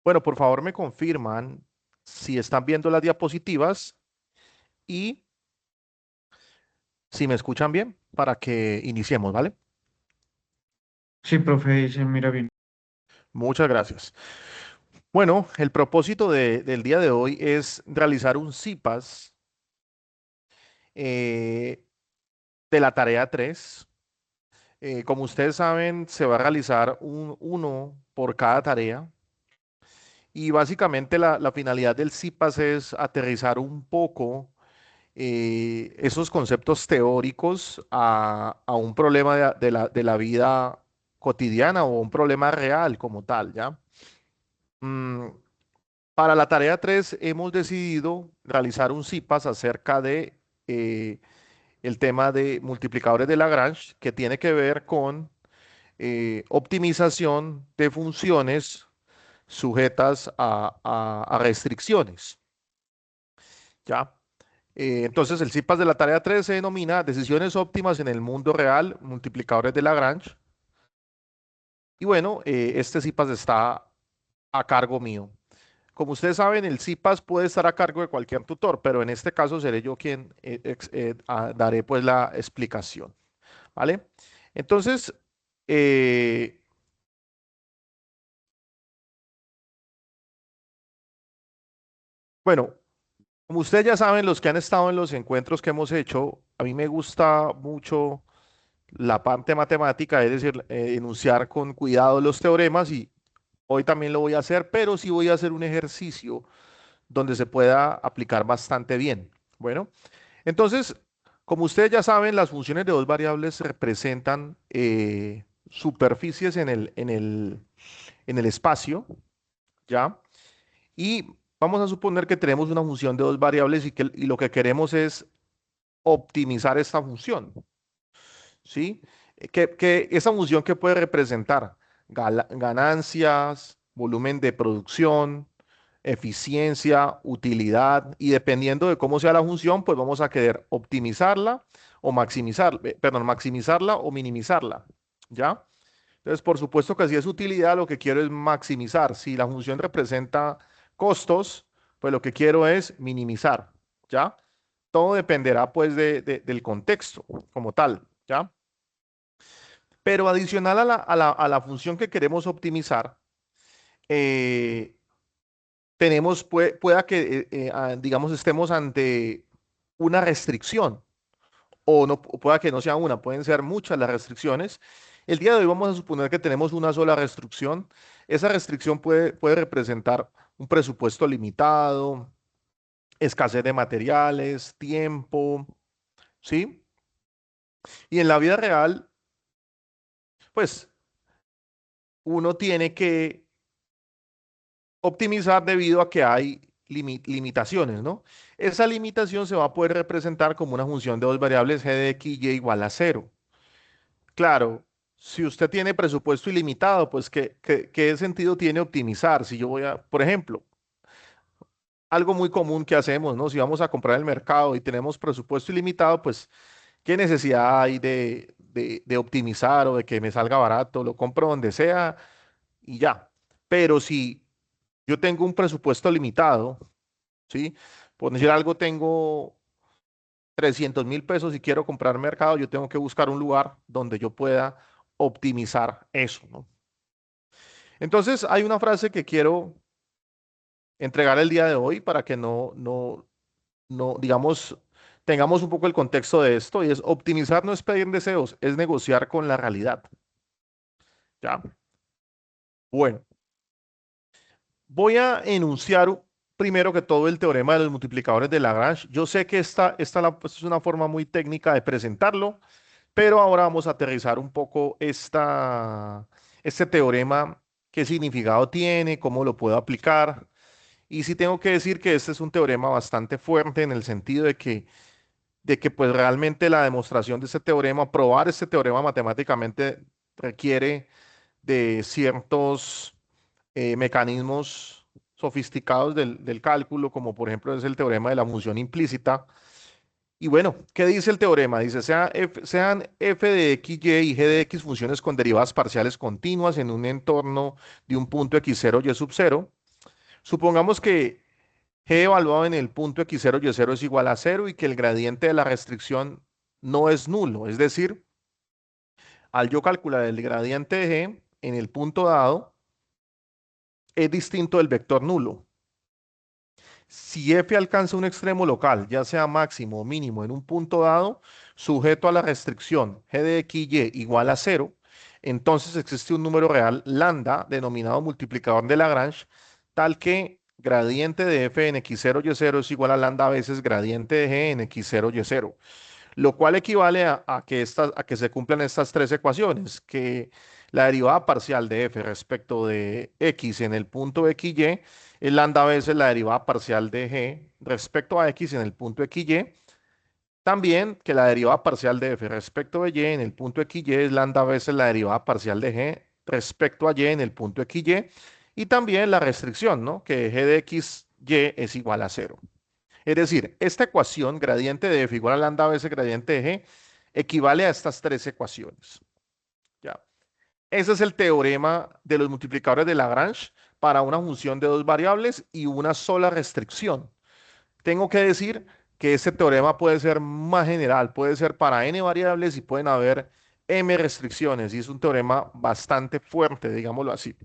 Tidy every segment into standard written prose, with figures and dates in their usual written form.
Bueno, por favor me confirman si están viendo las diapositivas y si me escuchan bien para que iniciemos, ¿vale? Sí, profe, se mira bien. Muchas gracias. Bueno, el propósito del día de hoy es realizar un CIPAS eh, de la tarea 3. Como ustedes saben, se va a realizar uno por cada tarea y básicamente la finalidad del CIPAS es aterrizar un poco esos conceptos teóricos a un problema de la vida cotidiana o un problema real como tal, ¿ya? Mm, para la tarea 3 hemos decidido realizar un CIPAS acerca de el tema de multiplicadores de Lagrange, que tiene que ver con optimización de funciones sujetas a restricciones, ¿ya? Entonces, el CIPAS de la tarea 3 se denomina decisiones óptimas en el mundo real, multiplicadores de Lagrange. Y bueno, este CIPAS está a cargo mío. Como ustedes saben, el CIPAS puede estar a cargo de cualquier tutor, pero en este caso seré yo quien daré pues la explicación, ¿vale? Entonces, eh, bueno, como ustedes ya saben, los que han estado en los encuentros que hemos hecho, a mí me gusta mucho la parte matemática, es decir, enunciar con cuidado los teoremas y hoy también lo voy a hacer, pero sí voy a hacer un ejercicio donde se pueda aplicar bastante bien. Bueno, entonces, como ustedes ya saben, las funciones de dos variables representan superficies en el espacio, ¿ya? Y vamos a suponer que tenemos una función de dos variables y lo que queremos es optimizar esta función. ¿Sí? Que esa función que puede representar ganancias, volumen de producción, eficiencia, utilidad, y dependiendo de cómo sea la función, pues vamos a querer optimizarla o maximizarla o minimizarla, ¿ya? Entonces, por supuesto que si es utilidad, lo que quiero es maximizar. Si la función representa costos, pues lo que quiero es minimizar, ¿ya? Todo dependerá pues del contexto como tal, ¿ya? Pero adicional a la función que queremos optimizar, eh, pueda que, digamos, estemos ante una restricción o no, o pueda que no sea una, pueden ser muchas las restricciones. El día de hoy vamos a suponer que tenemos una sola restricción. Esa restricción puede representar un presupuesto limitado, escasez de materiales, tiempo, ¿sí? Y en la vida real, pues uno tiene que optimizar debido a que hay limitaciones, ¿no? Esa limitación se va a poder representar como una función de dos variables g de x y igual a cero. Claro, si usted tiene presupuesto ilimitado, pues ¿qué sentido tiene optimizar? Si yo voy a, por ejemplo, algo muy común que hacemos, ¿no? Si vamos a comprar el mercado y tenemos presupuesto ilimitado, pues ¿qué necesidad hay de optimizar o de que me salga barato? Lo compro donde sea y ya. Pero si yo tengo un presupuesto limitado, ¿sí? Por decir algo, tengo 300.000 pesos y quiero comprar mercado, yo tengo que buscar un lugar donde yo pueda optimizar eso, ¿no? Entonces, hay una frase que quiero entregar el día de hoy para que no, digamos, tengamos un poco el contexto de esto y es optimizar no es pedir deseos, es negociar con la realidad, ¿ya? Bueno, voy a enunciar primero que todo el teorema de los multiplicadores de Lagrange. Yo sé que esta es una forma muy técnica de presentarlo, pero ahora vamos a aterrizar un poco este teorema, qué significado tiene, cómo lo puedo aplicar. Y sí tengo que decir que este es un teorema bastante fuerte en el sentido de que pues realmente la demostración de este teorema, probar este teorema matemáticamente requiere de ciertos mecanismos sofisticados del cálculo, como por ejemplo es el teorema de la función implícita. Y bueno, ¿qué dice el teorema? Dice, sean f de x, y y g de x funciones con derivadas parciales continuas en un entorno de un punto x0 y sub 0. Supongamos que G evaluado en el punto x0, y0 es igual a cero y que el gradiente de la restricción no es nulo. Es decir, al yo calcular el gradiente de G en el punto dado, es distinto del vector nulo. Si f alcanza un extremo local, ya sea máximo o mínimo en un punto dado, sujeto a la restricción g de xy igual a cero, entonces existe un número real lambda denominado multiplicador de Lagrange, tal que gradiente de f en x0 y0 es igual a lambda veces gradiente de g en x0 y0, lo cual equivale a que se cumplan estas tres ecuaciones, que la derivada parcial de f respecto de x en el punto xy es lambda veces la derivada parcial de g respecto a x en el punto xy. También que la derivada parcial de f respecto de y en el punto xy es lambda veces la derivada parcial de g respecto a y en el punto xy. Y también la restricción, ¿no? Que g de xy es igual a cero. Es decir, esta ecuación, gradiente de f igual a lambda veces gradiente de g, equivale a estas tres ecuaciones. ¿Ya? Ese es el teorema de los multiplicadores de Lagrange para una función de dos variables y una sola restricción. Tengo que decir que este teorema puede ser más general, puede ser para n variables y pueden haber m restricciones, y es un teorema bastante fuerte, digámoslo así.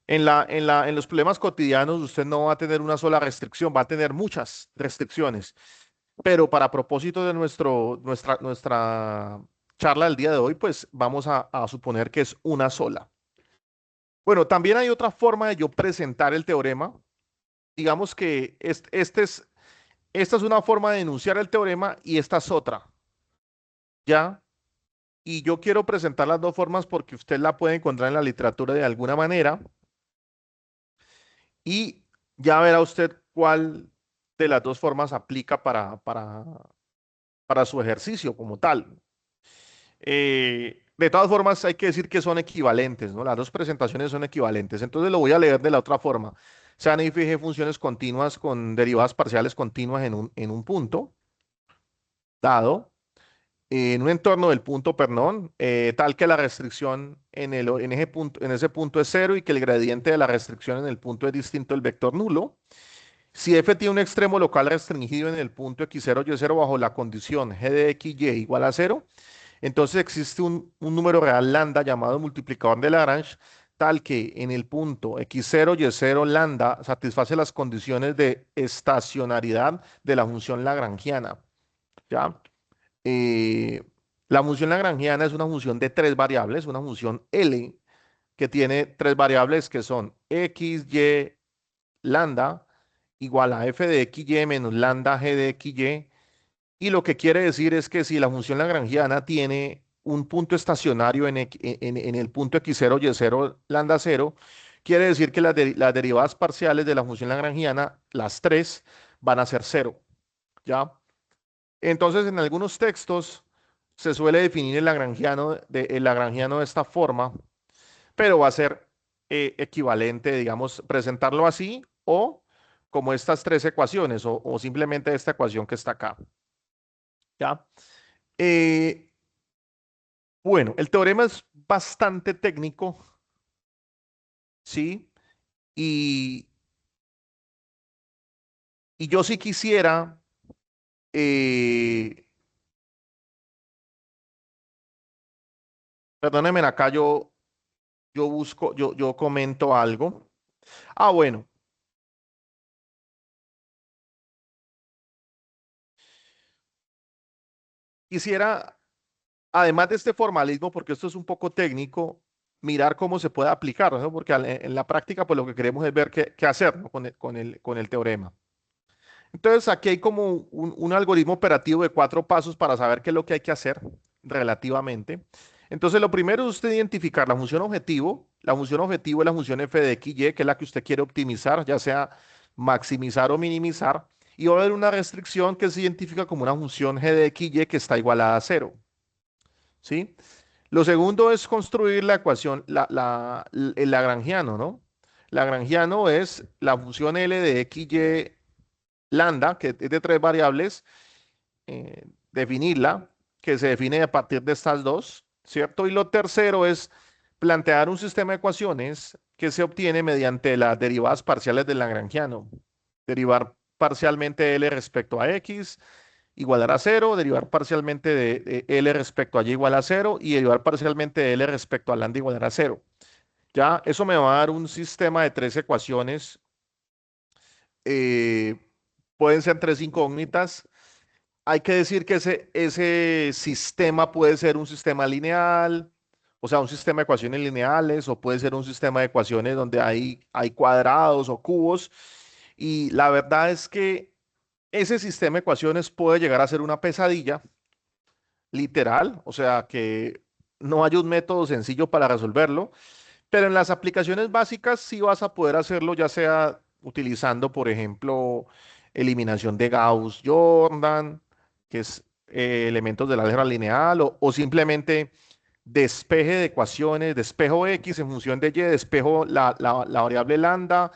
En los problemas cotidianos usted no va a tener una sola restricción, va a tener muchas restricciones, pero para propósito de nuestra charla del día de hoy, pues vamos a suponer que es una sola. Bueno, también hay otra forma de yo presentar el teorema. Digamos que esta es una forma de enunciar el teorema y esta es otra, ¿ya? Y yo quiero presentar las dos formas porque usted la puede encontrar en la literatura de alguna manera y ya verá usted cuál de las dos formas aplica para su ejercicio como tal. De todas formas, hay que decir que son equivalentes, ¿no? Las dos presentaciones son equivalentes. Entonces lo voy a leer de la otra forma. Sean y fije funciones continuas con derivadas parciales continuas en un punto dado, en un entorno del punto, perdón, tal que la restricción en ese punto es cero y que el gradiente de la restricción en el punto es distinto del vector nulo. Si f tiene un extremo local restringido en el punto x0, y0 bajo la condición g de xy igual a cero, entonces existe un número real lambda llamado multiplicador de Lagrange, tal que en el punto x0, y0 lambda satisface las condiciones de estacionariedad de la función lagrangiana. ¿Ya? Eh, la función lagrangiana es una función de tres variables, una función L que tiene tres variables que son x, y, lambda igual a f de xy menos lambda g de xy. Y lo que quiere decir es que si la función lagrangiana tiene un punto estacionario en el punto x0, y0, lambda 0, quiere decir que las derivadas parciales de la función lagrangiana, las tres, van a ser cero, ¿ya? Entonces, en algunos textos se suele definir el lagrangiano de esta forma, pero va a ser equivalente, digamos, presentarlo así o como estas tres ecuaciones o simplemente esta ecuación que está acá, ¿ya? Eh, bueno, el teorema es bastante técnico, ¿sí? Y, y yo sí quisiera, eh, perdónenme, acá yo busco, yo comento algo. Ah, bueno, quisiera, además de este formalismo, porque esto es un poco técnico, mirar cómo se puede aplicar, ¿no? Porque en la práctica, pues lo que queremos es ver qué hacer, ¿no? Con el teorema. Entonces, aquí hay como un algoritmo operativo de cuatro pasos para saber qué es lo que hay que hacer relativamente. Entonces, lo primero es usted identificar la función objetivo. La función objetivo es la función f de x, y, que es la que usted quiere optimizar, ya sea maximizar o minimizar. Y va a haber una restricción que se identifica como una función g de x, y que está igualada a cero. ¿Sí? Lo segundo es construir la ecuación, el lagrangiano, ¿no? Lagrangiano es la función L de x, y, lambda, que es de tres variables, definirla, que se define a partir de estas dos, ¿cierto? Y lo tercero es plantear un sistema de ecuaciones que se obtiene mediante las derivadas parciales del lagrangiano. Derivar parcialmente L respecto a X igualar a cero, derivar parcialmente de L respecto a Y igual a cero y derivar parcialmente de L respecto a lambda igualar a cero. Ya, eso me va a dar un sistema de tres ecuaciones. eh, Pueden ser tres incógnitas. Hay que decir que ese sistema puede ser un sistema lineal, o sea, un sistema de ecuaciones lineales, o puede ser un sistema de ecuaciones donde hay cuadrados o cubos. Y la verdad es que ese sistema de ecuaciones puede llegar a ser una pesadilla, literal, o sea, que no hay un método sencillo para resolverlo. Pero en las aplicaciones básicas sí vas a poder hacerlo, ya sea utilizando, por ejemplo, eliminación de Gauss-Jordan, que es elementos del álgebra lineal, o simplemente despeje de ecuaciones, despejo X en función de Y, despejo la variable lambda,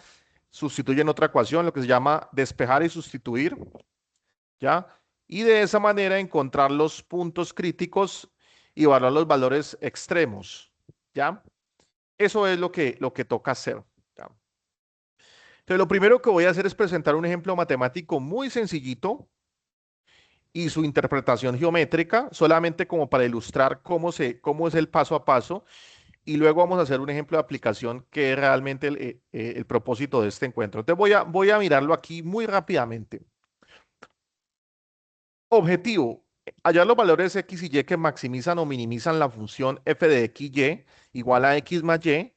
sustituye en otra ecuación, lo que se llama despejar y sustituir, ¿ya? Y de esa manera encontrar los puntos críticos y evaluar los valores extremos, ¿ya? Eso es lo que toca hacer. ¿Ya? Entonces, lo primero que voy a hacer es presentar un ejemplo matemático muy sencillito y su interpretación geométrica, solamente como para ilustrar cómo es el paso a paso. Y luego vamos a hacer un ejemplo de aplicación que es realmente el propósito de este encuentro. Entonces, voy a mirarlo aquí muy rápidamente. Objetivo. Hallar los valores x y y que maximizan o minimizan la función f de x, y igual a x más y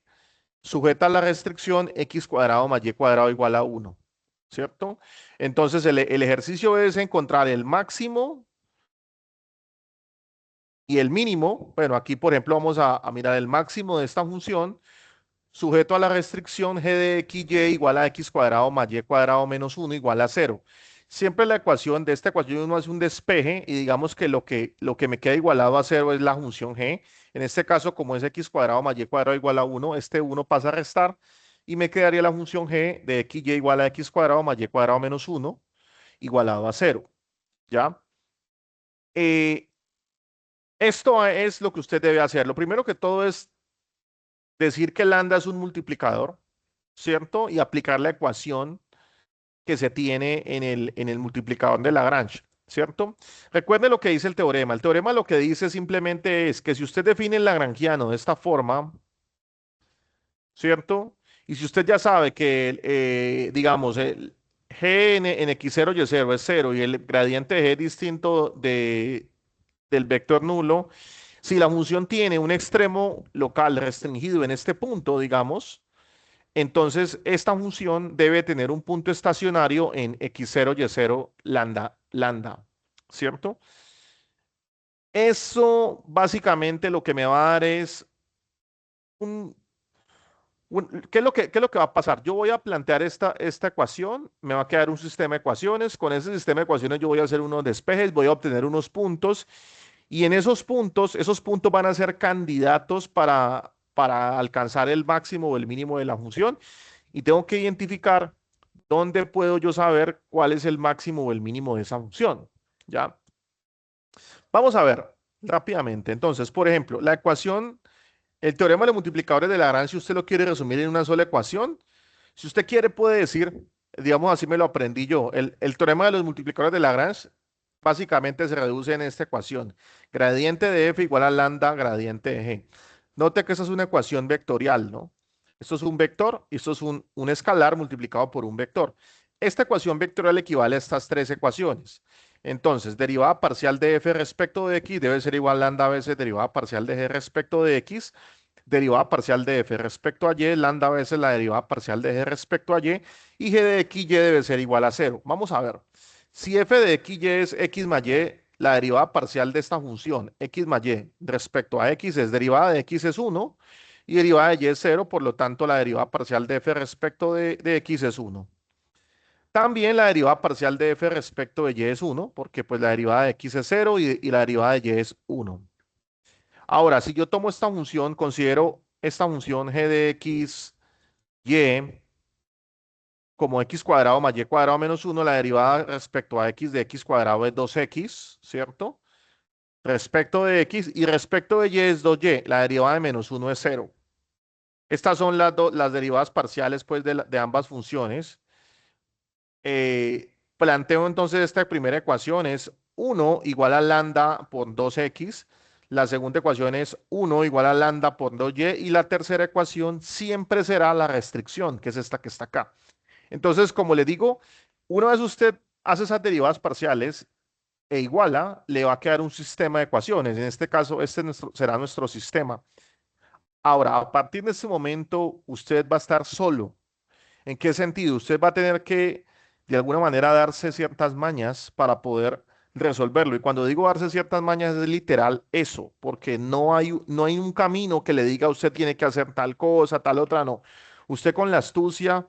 sujeta a la restricción x cuadrado más y cuadrado igual a 1, ¿cierto? Entonces el ejercicio es encontrar el máximo y el mínimo. Bueno, aquí por ejemplo vamos a mirar el máximo de esta función sujeto a la restricción g de x y igual a x cuadrado más y cuadrado menos 1 igual a 0. Siempre la ecuación de esta ecuación uno hace un despeje y digamos que lo que me queda igualado a 0 es la función g. En este caso, como es x cuadrado más y cuadrado igual a 1, este 1 pasa a restar y me quedaría la función g de x y igual a x cuadrado más y cuadrado menos 1 igualado a 0. ¿Ya? Eh, Esto es lo que usted debe hacer. Lo primero que todo es decir que lambda es un multiplicador, ¿cierto? Y aplicar la ecuación que se tiene en el multiplicador de Lagrange, ¿cierto? Recuerde lo que dice el teorema. El teorema lo que dice simplemente es que si usted define el lagrangiano de esta forma, ¿cierto? Y si usted ya sabe que, digamos, el g en x0 y0 es cero y el gradiente de g es distinto del vector nulo, si la función tiene un extremo local restringido en este punto, digamos, entonces esta función debe tener un punto estacionario en x0, y0, lambda, lambda, ¿cierto? Eso básicamente lo que me va a dar es un, qué es lo que va a pasar? Yo voy a plantear esta ecuación, me va a quedar un sistema de ecuaciones, con ese sistema de ecuaciones yo voy a hacer unos despejes, voy a obtener unos puntos y en esos puntos van a ser candidatos para alcanzar el máximo o el mínimo de la función y tengo que identificar dónde puedo yo saber cuál es el máximo o el mínimo de esa función. ¿Ya? Vamos a ver rápidamente. Entonces, por ejemplo, la ecuación, el teorema de los multiplicadores de Lagrange, si usted lo quiere resumir en una sola ecuación, si usted quiere puede decir, digamos así me lo aprendí yo, el teorema de los multiplicadores de Lagrange básicamente se reduce en esta ecuación. Gradiente de f igual a lambda gradiente de g. Note que esa es una ecuación vectorial, ¿no? Esto es un vector y esto es un escalar multiplicado por un vector. Esta ecuación vectorial equivale a estas tres ecuaciones. Entonces, derivada parcial de f respecto de x debe ser igual a lambda veces derivada parcial de g respecto de x, derivada parcial de f respecto a y, lambda veces la derivada parcial de g respecto a y g de x y debe ser igual a cero. Vamos a ver. Si f de x y es x más y, la derivada parcial de esta función x más y respecto a x es derivada de x es 1 y derivada de y es 0, por lo tanto la derivada parcial de f respecto de x es 1. También la derivada parcial de f respecto de y es 1, porque pues la derivada de x es 0 y la derivada de y es 1. Ahora, si yo tomo esta función, considero esta función g de x, y como x cuadrado más y cuadrado menos 1, la derivada respecto a x de x cuadrado es 2x, ¿cierto? Respecto de x y respecto de y es 2y, la derivada de menos 1 es 0. Estas son las derivadas parciales pues, de ambas funciones. Planteo entonces esta primera ecuación es uno igual a lambda por 2x, la segunda ecuación es uno igual a lambda por 2y y la tercera ecuación siempre será la restricción, que es esta que está acá. Entonces, como le digo, una vez usted hace esas derivadas parciales e iguala, le va a quedar un sistema de ecuaciones. En este caso, será nuestro sistema. Ahora, a partir de este momento, usted va a estar solo. ¿En qué sentido? Usted va a tener que, de alguna manera, darse ciertas mañas para poder resolverlo. Y cuando digo darse ciertas mañas es literal eso, porque no hay un camino que le diga usted tiene que hacer tal cosa, tal otra, no. Usted con la astucia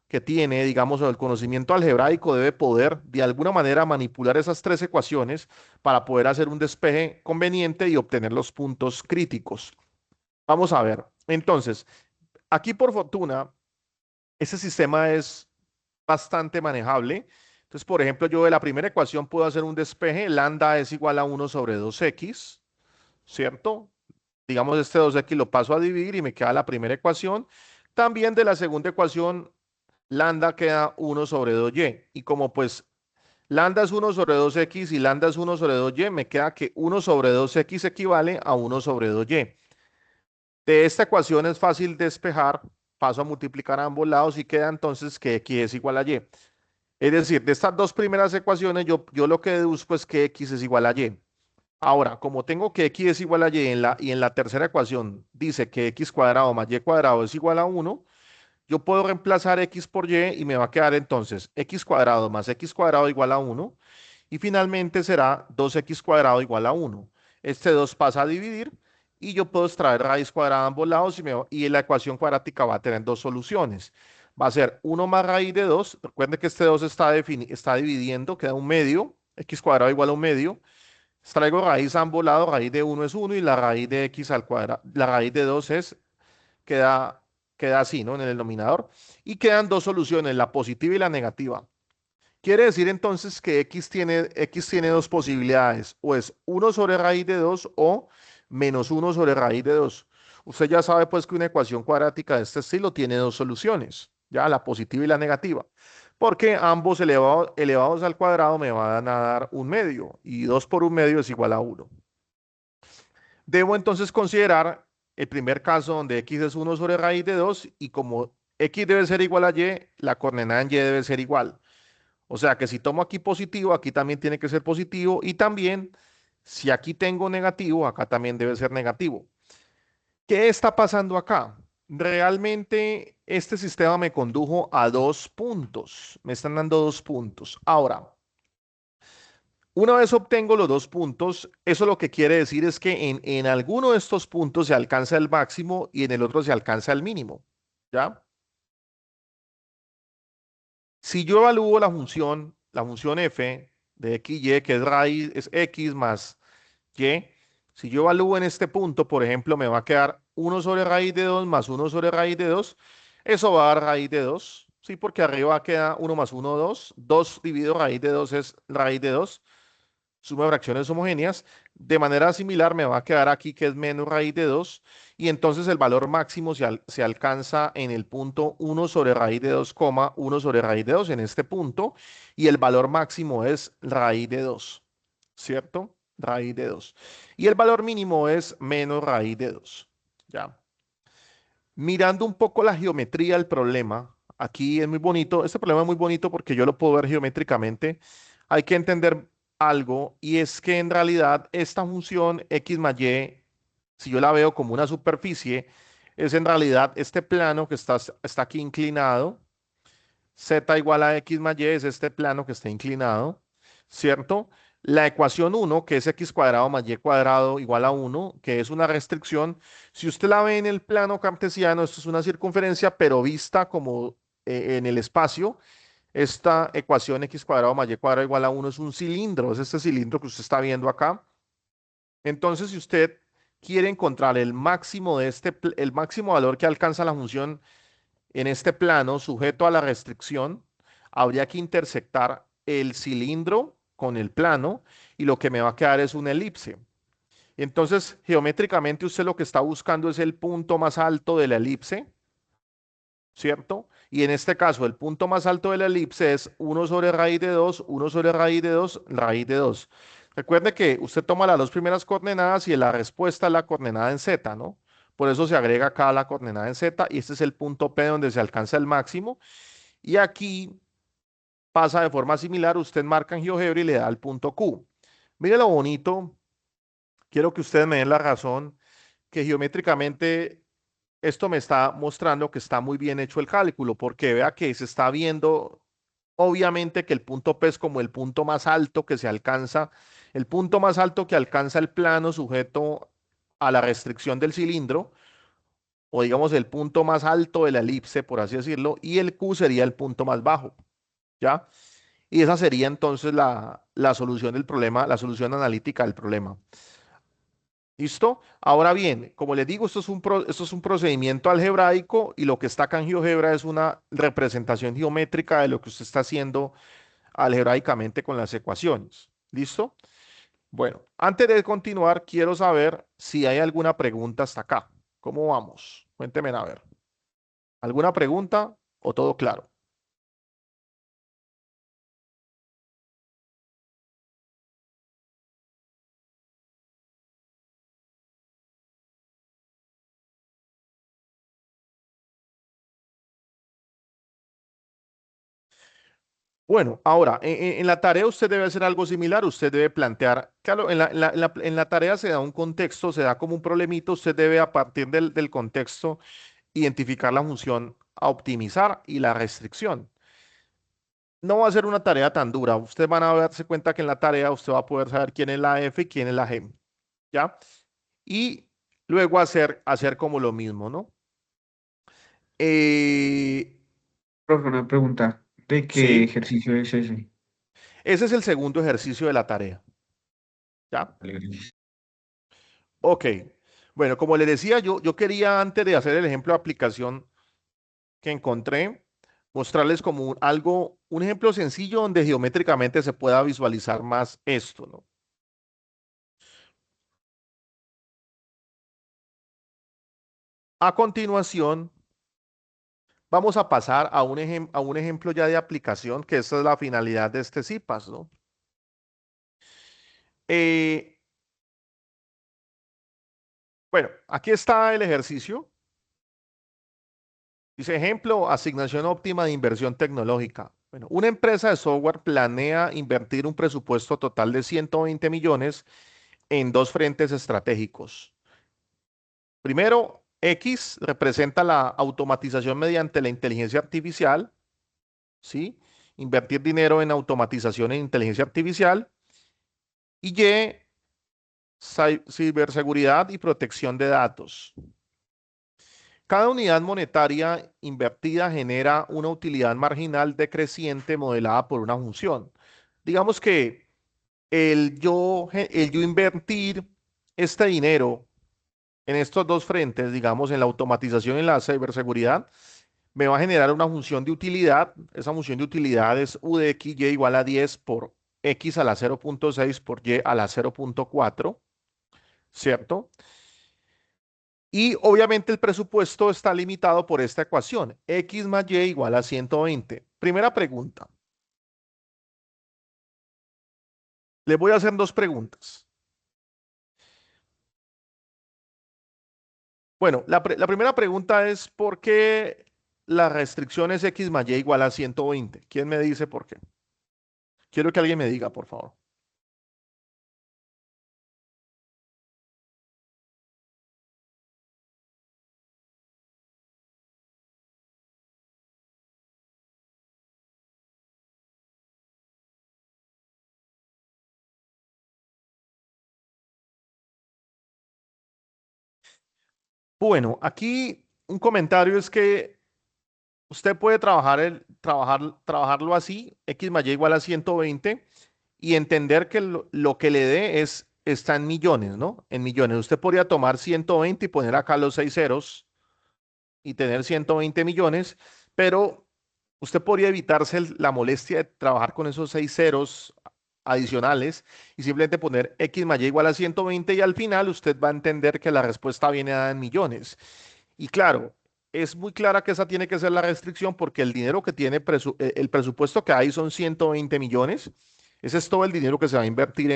que tiene, digamos, o el conocimiento algebraico debe poder, de alguna manera, manipular esas tres ecuaciones para poder hacer un despeje conveniente y obtener los puntos críticos. Vamos a ver. Entonces, aquí por fortuna ese sistema es bastante manejable. Entonces, por ejemplo, yo de la primera ecuación puedo hacer un despeje. Lambda es igual a 1/2x, ¿cierto? Digamos, este 2x lo paso a dividir y me queda la primera ecuación. También de la segunda ecuación, lambda queda 1/2y. Y como pues lambda es 1/2x y lambda es 1/2y, me queda que 1/2x equivale a 1/2y. De esta ecuación es fácil despejar, paso a multiplicar a ambos lados y queda entonces que x es igual a y. Es decir, de estas dos primeras ecuaciones yo lo que deduzco es que x es igual a y. Ahora, como tengo que x es igual a y y en la tercera ecuación dice que x cuadrado más y cuadrado es igual a 1, yo puedo reemplazar x por y y me va a quedar entonces x cuadrado más x cuadrado igual a 1 y finalmente será 2x cuadrado igual a 1. Este 2 pasa a dividir y yo puedo extraer raíz cuadrada a ambos lados y la ecuación cuadrática va a tener dos soluciones. Va a ser 1 más raíz de 2. Recuerden que este 2 está dividiendo, queda un medio, x cuadrado igual a un medio. Traigo raíz a ambos lados, raíz de 1 es 1 y la raíz de x al cuadrado, la raíz de 2 queda, queda así, ¿no? En el denominador. Y quedan dos soluciones, la positiva y la negativa. Quiere decir entonces que x tiene dos posibilidades, o es 1/raíz de 2 o -1/raíz de 2. Usted ya sabe pues que una ecuación cuadrática de este estilo tiene dos soluciones, ya la positiva y la negativa, porque ambos elevados al cuadrado me van a dar un medio y 2 por un medio es igual a 1. Debo entonces considerar el primer caso donde x es 1/raíz de 2 y como x debe ser igual a y, la coordenada en y debe ser igual. O sea que si tomo aquí positivo, aquí también tiene que ser positivo y también si aquí tengo negativo, acá también debe ser negativo. ¿Qué está pasando acá? Realmente este sistema me condujo a dos puntos. Me están dando dos puntos. Ahora, una vez obtengo los dos puntos, eso lo que quiere decir es que en alguno de estos puntos se alcanza el máximo y en el otro se alcanza el mínimo. ¿Ya? Si yo evalúo la función f de x, y, que es raíz, es x más y, si yo evalúo en este punto, por ejemplo, me va a quedar 1/raíz de 2 más 1/raíz de 2, eso va a dar raíz de 2, ¿sí? Porque arriba queda 1 más 1, 2, 2 dividido raíz de 2 es raíz de 2, suma de fracciones homogéneas. De manera similar me va a quedar aquí que es menos raíz de 2 y entonces el valor máximo se alcanza en el punto 1/raíz de 2, 1/raíz de 2 en este punto y el valor máximo es raíz de 2, ¿cierto? Raíz de 2. Y el valor mínimo es menos raíz de 2. ¿Ya? Mirando un poco la geometría del problema, aquí es muy bonito, este problema es muy bonito porque yo lo puedo ver geométricamente. Hay que entender algo y es que en realidad esta función x más y, si yo la veo como una superficie, es en realidad este plano que está aquí inclinado, z igual a x más y es este plano que está inclinado, ¿cierto? La ecuación uno que es x cuadrado más y cuadrado igual a 1, que es una restricción, si usted la ve en el plano cartesiano, esto es una circunferencia, pero vista como en el espacio, esta ecuación x cuadrado más y cuadrado igual a 1 es un cilindro, es este cilindro que usted está viendo acá. Entonces, si usted quiere encontrar el máximo valor que alcanza la función en este plano, sujeto a la restricción, habría que intersectar el cilindro con el plano y lo que me va a quedar es una elipse. Entonces, geométricamente usted lo que está buscando es el punto más alto de la elipse, ¿cierto? Y en este caso, el punto más alto de la elipse es 1 sobre raíz de 2, 1 sobre raíz de 2, raíz de 2. Recuerde que usted toma las dos primeras coordenadas y la respuesta es la coordenada en z, ¿no? Por eso se agrega acá la coordenada en z y este es el punto P donde se alcanza el máximo. Y aquí pasa de forma similar, usted marca en GeoGebra y le da el punto Q. Mire lo bonito, quiero que ustedes me den la razón, que geométricamente esto me está mostrando que está muy bien hecho el cálculo, porque vea que se está viendo, obviamente, que el punto P es como el punto más alto que se alcanza, el punto más alto que alcanza el plano sujeto a la restricción del cilindro, o digamos el punto más alto de la elipse, por así decirlo, y el Q sería el punto más bajo, ¿ya? Y esa sería entonces la solución del problema, la solución analítica del problema. ¿Listo? Ahora bien, como les digo, esto es un procedimiento algebraico y lo que está acá en GeoGebra es una representación geométrica de lo que usted está haciendo algebraicamente con las ecuaciones. ¿Listo? Bueno, antes de continuar, quiero saber si hay alguna pregunta hasta acá. ¿Cómo vamos? Cuéntenme a ver. ¿Alguna pregunta o todo claro? Bueno, ahora, en la tarea usted debe hacer algo similar, usted debe plantear, claro, en la tarea se da un contexto, se da como un problemito, usted debe a partir del contexto identificar la función a optimizar y la restricción. No va a ser una tarea tan dura, ustedes van a darse cuenta que en la tarea usted va a poder saber quién es la F y quién es la G, ¿ya? Y luego hacer como lo mismo, ¿no? Eh, Profe, una pregunta. ¿De qué sí, ejercicio es ese? ese es el segundo ejercicio de la tarea, ¿ya? Vale, gracias. Ok. Bueno, como les decía, yo quería antes de hacer el ejemplo de aplicación que encontré, mostrarles como un ejemplo sencillo donde geométricamente se pueda visualizar más esto, ¿no? A continuación, vamos a pasar a a un ejemplo ya de aplicación, que esta es la finalidad de este CIPAS, ¿no? Eh, bueno, aquí está el ejercicio. Dice ejemplo, asignación óptima de inversión tecnológica. Bueno, una empresa de software planea invertir un presupuesto total de 120 millones en dos frentes estratégicos. Primero, X representa la automatización mediante la inteligencia artificial, ¿sí? Invertir dinero en automatización e inteligencia artificial. Y Y, ciberseguridad y protección de datos. Cada unidad monetaria invertida genera una utilidad marginal decreciente modelada por una función. Digamos que el yo invertir este dinero en estos dos frentes, digamos, en la automatización y en la ciberseguridad, me va a generar una función de utilidad. Esa función de utilidad es U de X, Y igual a 10 por X a la 0.6 por Y a la 0.4, ¿cierto? Y obviamente el presupuesto está limitado por esta ecuación, X más Y igual a 120. Primera pregunta. Les voy a hacer dos preguntas. Bueno, la primera pregunta es ¿por qué la restricción es X más Y igual a 120? ¿Quién me dice por qué? Quiero que alguien me diga, por favor. Bueno, aquí un comentario es que usted puede trabajarlo así, X más Y igual a 120, y entender que lo que le dé está en millones, ¿no? En millones. Usted podría tomar 120 y poner acá los seis ceros y tener 120 millones, pero usted podría evitarse la molestia de trabajar con esos seis ceros adicionales y simplemente poner x más y igual a 120 y al final usted va a entender que la respuesta viene dada en millones. Y claro, es muy clara que esa tiene que ser la restricción porque el dinero que tiene, el presupuesto que hay son 120 millones. Ese es todo el dinero que se va a invertir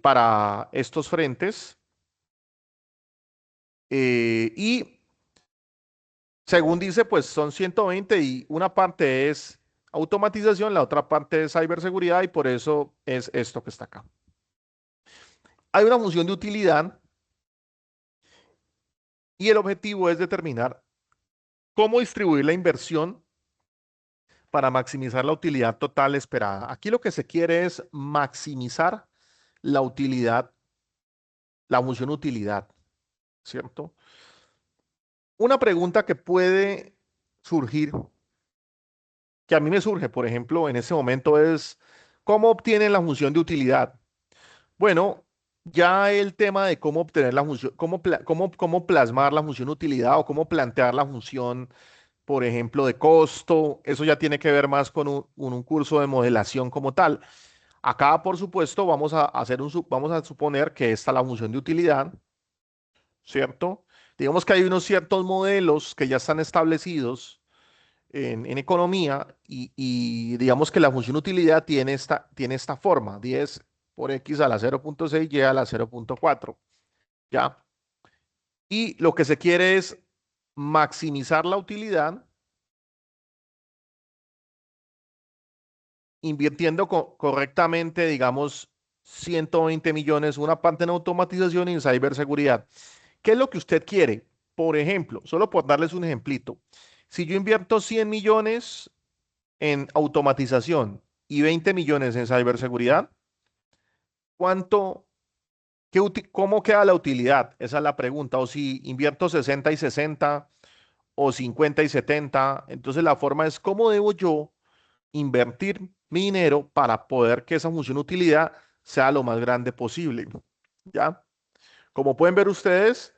para estos frentes. Y según dice, pues son 120 y una parte es automatización, la otra parte es ciberseguridad y por eso es esto que está acá. Hay una función de utilidad y el objetivo es determinar cómo distribuir la inversión para maximizar la utilidad total esperada. Aquí lo que se quiere es maximizar la utilidad, la función utilidad, ¿cierto? Una pregunta que puede surgir, que a mí me surge, por ejemplo, en ese momento es, ¿cómo obtienen la función de utilidad? Bueno, ya el tema de cómo obtener la función, cómo plasmar la función utilidad o cómo plantear la función, por ejemplo, de costo, eso ya tiene que ver más con un curso de modelación como tal. Acá, por supuesto, vamos a suponer que esta es la función de utilidad, ¿cierto? Digamos que hay unos ciertos modelos que ya están establecidos en economía y digamos que la función utilidad tiene esta forma, 10 por x a la 0,6 y a la 0,4, ¿ya? Y lo que se quiere es maximizar la utilidad invirtiendo correctamente, digamos, 120 millones, una parte en automatización y en ciberseguridad. ¿Qué es lo que usted quiere? Por ejemplo, solo por darles un ejemplito, si yo invierto 100 millones en automatización y 20 millones en ciberseguridad, ¿cuánto, cómo queda la utilidad? Esa es la pregunta. O si invierto 60 y 60 o 50 y 70, entonces la forma es cómo debo yo invertir mi dinero para poder que esa función utilidad sea lo más grande posible. ¿Ya? Como pueden ver ustedes,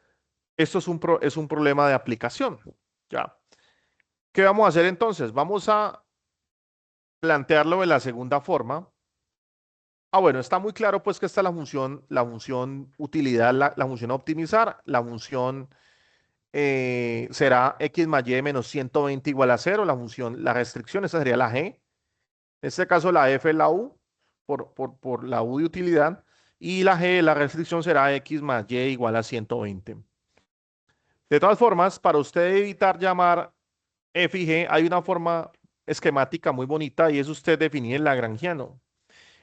esto es un problema de aplicación. ¿Ya? ¿Qué vamos a hacer entonces? Vamos a plantearlo de la segunda forma. Ah, bueno, está muy claro pues que esta es la función utilidad, la función optimizar, la función será x más y menos 120 igual a cero, la restricción, esa sería la g. En este caso la f es la u, por la u de utilidad, y la g, la restricción será x más y igual a 120. De todas formas, para usted evitar llamar f y g, hay una forma esquemática muy bonita y es usted definir el lagrangiano.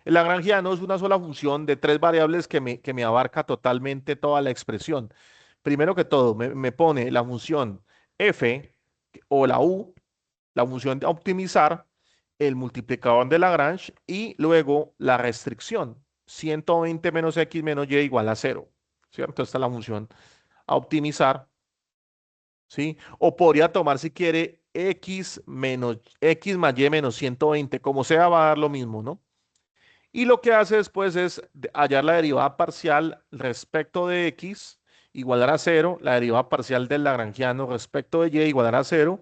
El lagrangiano es una sola función de tres variables que me abarca totalmente toda la expresión. Primero que todo, me pone la función f o la u, la función de optimizar, el multiplicador de Lagrange y luego la restricción, 120 menos x menos y igual a cero, ¿cierto? Esta es la función a optimizar, ¿sí? O podría tomar si quiere x más y menos 120, como sea va a dar lo mismo, ¿no? Y lo que hace después es hallar la derivada parcial respecto de x igualar a cero, la derivada parcial del lagrangiano respecto de y igualar a cero,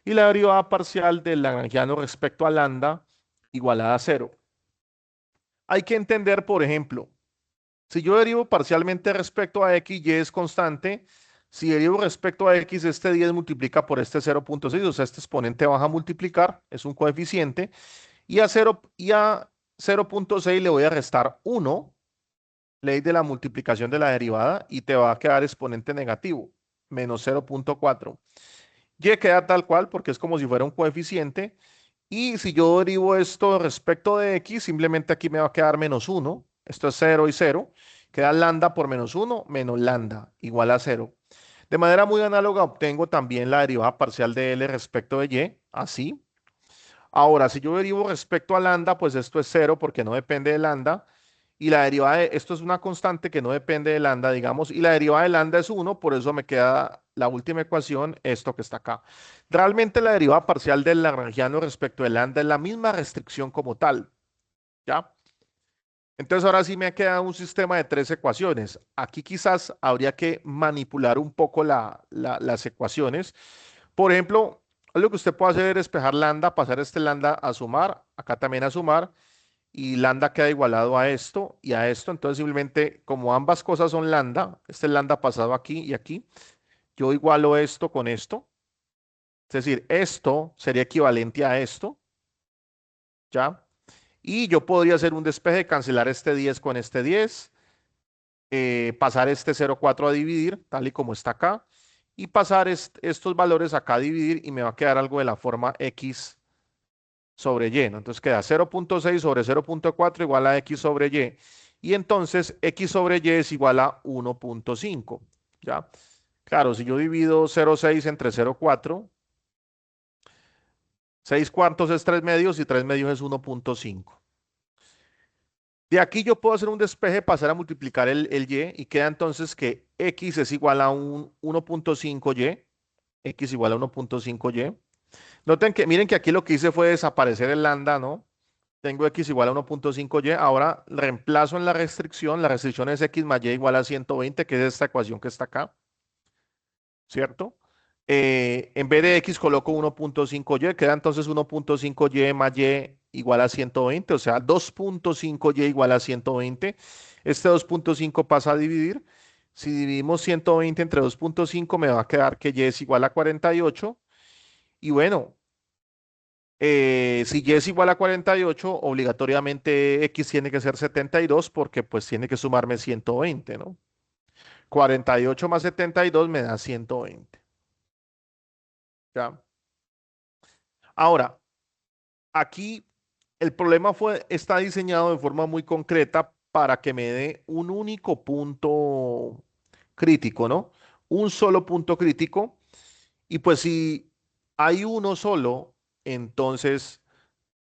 y la derivada parcial del lagrangiano respecto a lambda igualada a cero. Hay que entender, por ejemplo, si yo derivo parcialmente respecto a x, y es constante. Si derivo respecto a x, este 10 multiplica por este 0,6, o sea, este exponente baja a multiplicar, es un coeficiente, y a 0,6 le voy a restar 1, ley de la multiplicación de la derivada, y te va a quedar exponente negativo, menos 0,4. Y queda tal cual porque es como si fuera un coeficiente. Y si yo derivo esto respecto de x, simplemente aquí me va a quedar menos 1. Esto es 0 y 0. Queda lambda por menos 1 menos lambda igual a 0. De manera muy análoga obtengo también la derivada parcial de L respecto de Y, así. Ahora, si yo derivo respecto a lambda, pues esto es 0 porque no depende de lambda. Y la derivada de esto es una constante que no depende de lambda, digamos, y la derivada de lambda es 1, por eso me queda la última ecuación, esto que está acá. Realmente la derivada parcial del lagrangiano respecto de lambda es la misma restricción como tal, ¿ya? Entonces ahora sí me queda un sistema de tres ecuaciones. Aquí quizás habría que manipular un poco las ecuaciones. Por ejemplo, lo que usted puede hacer es despejar lambda, pasar este lambda a sumar, acá también a sumar, y lambda queda igualado a esto y a esto. Entonces simplemente como ambas cosas son lambda, este es lambda pasado aquí y aquí, yo igualo esto con esto. Es decir, esto sería equivalente a esto, ¿ya? Y yo podría hacer un despeje, cancelar este 10 con este 10, pasar este 0,4 a dividir, tal y como está acá, y pasar estos valores acá a dividir y me va a quedar algo de la forma x sobre y, ¿no? Entonces queda 0,6 sobre 0,4 igual a x sobre y. Y entonces x sobre y es igual a 1,5, ¿ya? Claro, si yo divido 0,6 entre 0,4, 6 cuartos es 3 medios y 3 medios es 1,5. De aquí yo puedo hacer un despeje, pasar a multiplicar el y queda entonces que x es igual a un 1,5y, x igual a 1,5y. Noten que, miren que aquí lo que hice fue desaparecer el lambda, ¿no? Tengo x igual a 1,5y, ahora reemplazo en la restricción es x más y igual a 120, que es esta ecuación que está acá, ¿cierto? En vez de x coloco 1,5y, queda entonces 1,5y más y igual a 120, o sea, 2,5y igual a 120. Este 2,5 pasa a dividir. Si dividimos 120 entre 2,5 me va a quedar que y es igual a 48. Y bueno, si y es igual a 48, obligatoriamente x tiene que ser 72 porque pues tiene que sumarme 120, ¿no? 48 más 72 me da 120. ¿Ya? Ahora, aquí el problema está diseñado de forma muy concreta para que me dé un único punto crítico, ¿no? Un solo punto crítico. Y pues si hay uno solo, entonces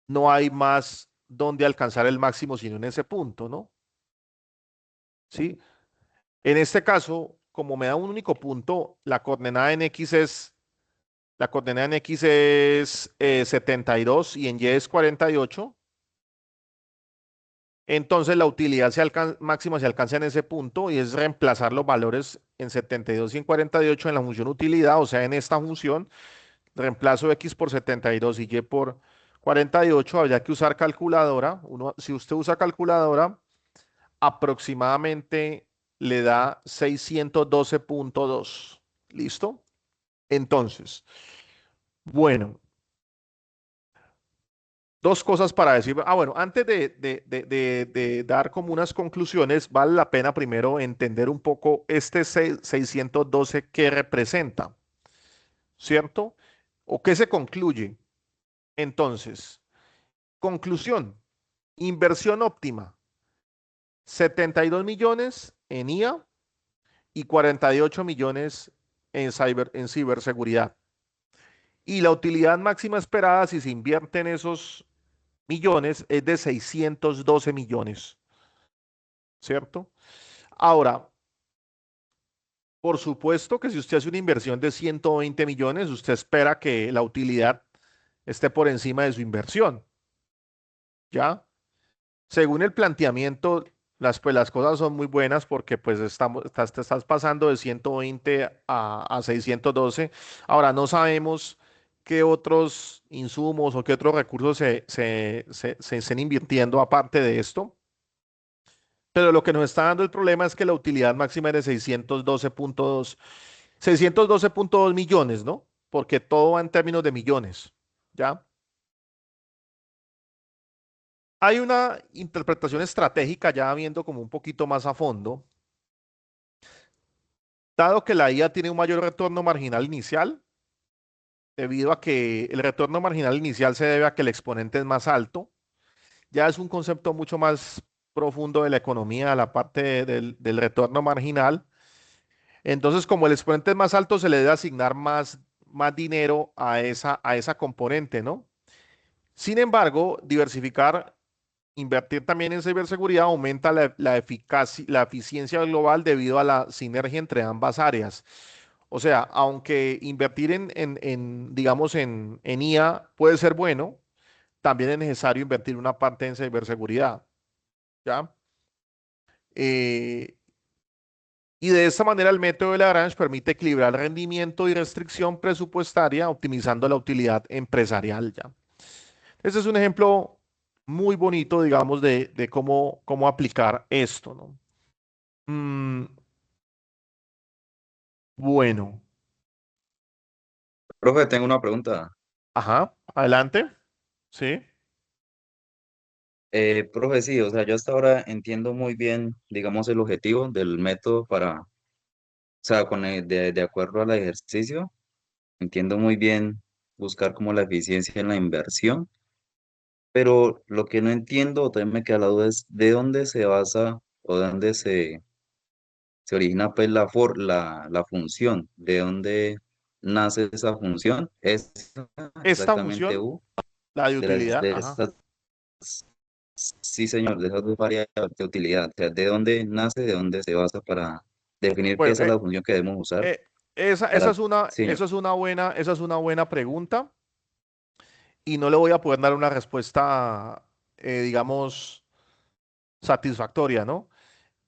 no hay más donde alcanzar el máximo sino en ese punto, ¿no? ¿Sí? En este caso, como me da un único punto, la coordenada en x es 72 y en y es 48. Entonces la utilidad máxima se alcanza en ese punto y es reemplazar los valores en 72 y en 48 en la función utilidad, o sea, en esta función, reemplazo x por 72 y y por 48, habría que usar calculadora. Si usted usa calculadora, aproximadamente le da 612,2. ¿Listo? Entonces, bueno, dos cosas para decir. Bueno, antes de dar como unas conclusiones, vale la pena primero entender un poco este 612 qué representa, ¿cierto? ¿O qué se concluye? Entonces, conclusión, inversión óptima, 72 millones en IA y 48 millones en ciberseguridad. Y la utilidad máxima esperada si se invierten esos millones es de 612 millones, ¿cierto? Ahora, por supuesto que si usted hace una inversión de 120 millones, usted espera que la utilidad esté por encima de su inversión, ¿ya? Según el planteamiento, las cosas son muy buenas porque pues te estás pasando de 120 a 612. Ahora, no sabemos qué otros insumos o qué otros recursos se estén invirtiendo aparte de esto. Pero lo que nos está dando el problema es que la utilidad máxima es de 612,2 millones, ¿no? Porque todo va en términos de millones, ¿ya? Hay una interpretación estratégica ya viendo como un poquito más a fondo, dado que la IA tiene un mayor retorno marginal inicial, debido a que el retorno marginal inicial se debe a que el exponente es más alto, ya es un concepto mucho más profundo de la economía, la parte del retorno marginal. Entonces, como el exponente es más alto, se le debe asignar más dinero a esa componente, ¿no? Sin embargo, invertir también en ciberseguridad aumenta la eficacia, la eficiencia global debido a la sinergia entre ambas áreas. O sea, aunque invertir digamos, en IA puede ser bueno, también es necesario invertir una parte en ciberseguridad, ¿ya? Eh, Y de esta manera el método de Lagrange permite equilibrar rendimiento y restricción presupuestaria, optimizando la utilidad empresarial ya. Este es un ejemplo muy bonito, digamos, de cómo aplicar esto, ¿no? Mm, bueno, Profe, tengo una pregunta. ajá, adelante, sí. Profe, sí, o sea, yo hasta ahora entiendo muy bien, digamos, el objetivo del método para, o sea, de acuerdo al ejercicio, entiendo muy bien buscar como la eficiencia en la inversión, pero lo que no entiendo, o también me queda la duda, es de dónde se basa o de dónde se origina pues la función, de dónde nace esa función, es Esta exactamente función, U, la de utilidad, de ajá. estas. Sí, señor, de esas dos variables de utilidad. O sea, ¿de dónde nace, de dónde se basa para definir que Bueno, esa es la función que debemos usar esa para... es una, Sí, señor. esa es una buena pregunta y no le voy a poder dar una respuesta, digamos, satisfactoria, ¿no?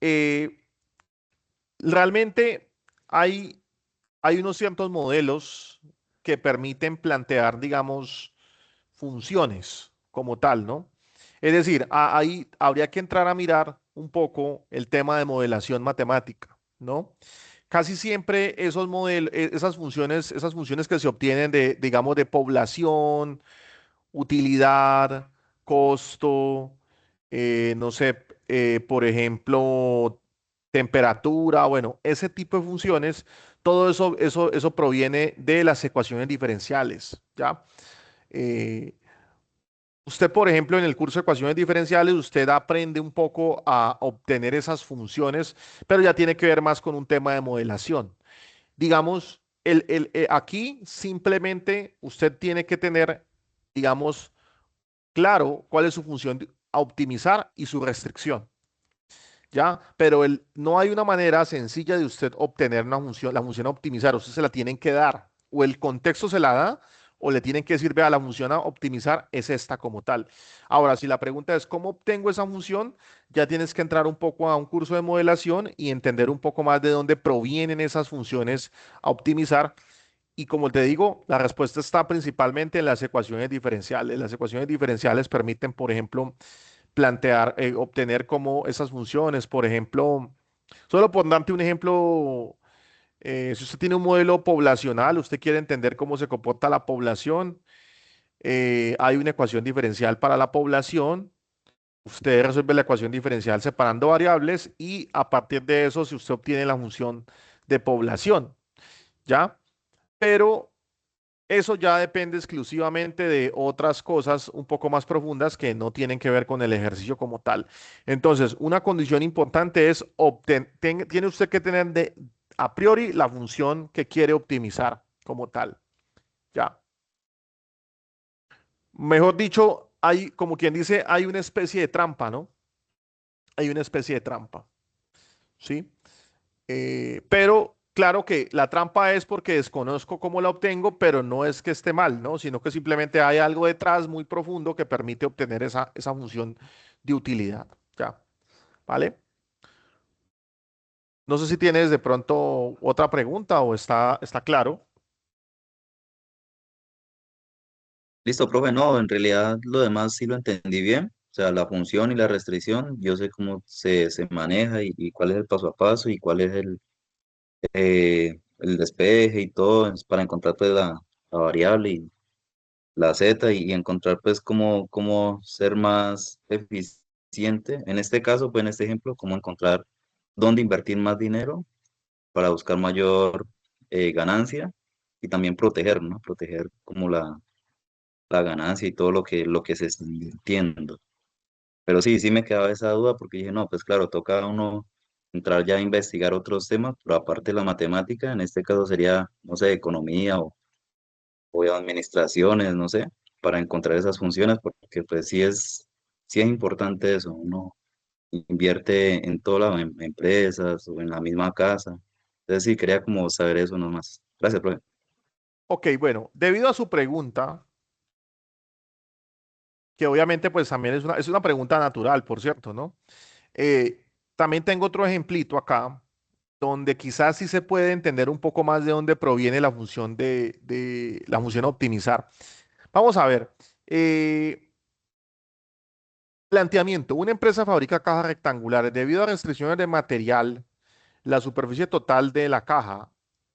Eh, realmente hay, hay unos ciertos modelos que permiten plantear, digamos, funciones como tal, ¿no? Es decir, ahí habría que entrar a mirar un poco el tema de modelación matemática, ¿no? Casi siempre esos modelos, esas funciones que se obtienen de, digamos, de población, utilidad, costo, no sé, por ejemplo, temperatura, bueno, ese tipo de funciones, todo eso proviene de las ecuaciones diferenciales, ¿ya? Eh, Usted, por ejemplo, en el curso de ecuaciones diferenciales, usted aprende un poco a obtener esas funciones, pero ya tiene que ver más con un tema de modelación. Digamos, aquí simplemente usted tiene que tener, digamos, claro cuál es su función a optimizar y su restricción. ¿Ya? Pero no hay una manera sencilla de usted obtener una función, la función a optimizar, usted se la tienen que dar, o el contexto se la da, o le tienen que decir, vea, la función a optimizar es esta como tal. Ahora, si la pregunta es, ¿cómo obtengo esa función? Ya tienes que entrar un poco a un curso de modelación y entender un poco más de dónde provienen esas funciones a optimizar. Y como te digo, la respuesta está principalmente en las ecuaciones diferenciales. Las ecuaciones diferenciales permiten, por ejemplo, plantear, obtener como esas funciones. Por ejemplo, solo por darte un ejemplo, si usted tiene un modelo poblacional, usted quiere entender cómo se comporta la población, hay una ecuación diferencial para la población. Usted resuelve la ecuación diferencial separando variables y a partir de eso, si usted obtiene la función de población, ¿ya? Pero eso ya depende exclusivamente de otras cosas un poco más profundas que no tienen que ver con el ejercicio como tal. Entonces, una condición importante es tiene usted que tener a priori la función que quiere optimizar como tal. Ya. Mejor dicho, hay, como quien dice, hay una especie de trampa, ¿no? Hay una especie de trampa, ¿sí? Pero claro que la trampa es porque desconozco cómo la obtengo, pero no es que esté mal, ¿no? Sino que simplemente hay algo detrás muy profundo que permite obtener esa función de utilidad. Ya, ¿vale? No sé si tienes de pronto otra pregunta o está claro. Listo, profe, no, en realidad lo demás sí lo entendí bien. O sea, la función y la restricción, yo sé cómo se maneja y cuál es el paso a paso y cuál es el despeje y todo, es para encontrar pues la variable y la Z y encontrar pues cómo ser más eficiente. En este caso, pues en este ejemplo, cómo encontrar dónde invertir más dinero para buscar mayor ganancia y también proteger, ¿no? Proteger como la ganancia y todo lo que se está invirtiendo. Pero sí, sí me quedaba esa duda porque dije, no, pues claro, toca uno entrar ya a investigar otros temas, pero aparte de la matemática, en este caso sería, no sé, economía o de administraciones, no sé, para encontrar esas funciones, porque pues sí es importante eso, uno invierte en todas las empresas o en la misma casa. Entonces sí, quería como saber eso nomás. Gracias, profe. Ok, bueno, debido a su pregunta, que obviamente pues también es una pregunta natural, por cierto, ¿no? También tengo otro ejemplito acá donde quizás sí se puede entender un poco más de dónde proviene la función de la función optimizar. Vamos a ver. eh, Planteamiento. Una empresa fabrica cajas rectangulares. Debido a restricciones de material, la superficie total de la caja,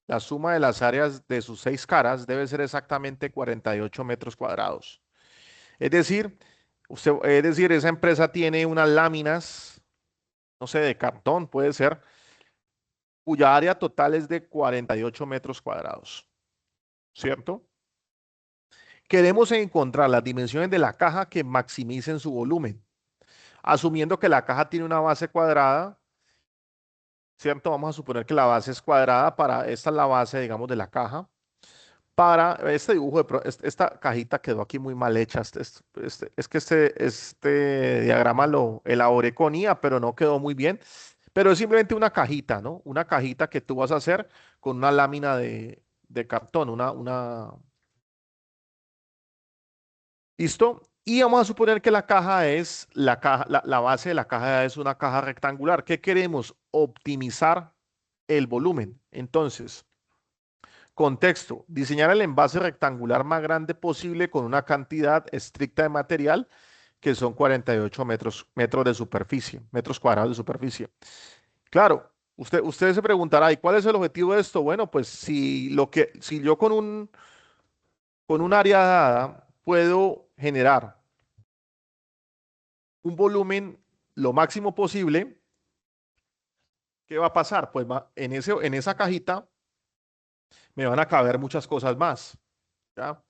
la suma de las áreas de sus seis caras, debe ser exactamente 48 metros cuadrados. Es decir, esa empresa tiene unas láminas, no sé, de cartón, puede ser, cuya área total es de 48 metros cuadrados, ¿cierto? Queremos encontrar las dimensiones de la caja que maximicen su volumen, asumiendo que la caja tiene una base cuadrada, ¿cierto? Vamos a suponer que la base es cuadrada esta es la base, digamos, de la caja. Para este dibujo, esta cajita quedó aquí muy mal hecha. Es que este diagrama lo elaboré con IA, pero no quedó muy bien. Pero es simplemente una cajita, ¿no? Una cajita que tú vas a hacer con una lámina de cartón, ¿Listo? Y vamos a suponer que la caja es, la base de la caja es una caja rectangular. ¿Qué queremos? Optimizar el volumen. Entonces, contexto, diseñar el envase rectangular más grande posible con una cantidad estricta de material que son 48 metros de superficie, metros cuadrados de superficie. Claro, usted se preguntará, ¿y cuál es el objetivo de esto? Bueno, pues si yo con un área dada puedo generar un volumen lo máximo posible, ¿qué va a pasar? Pues en esa cajita me van a caber muchas cosas más, ¿ya?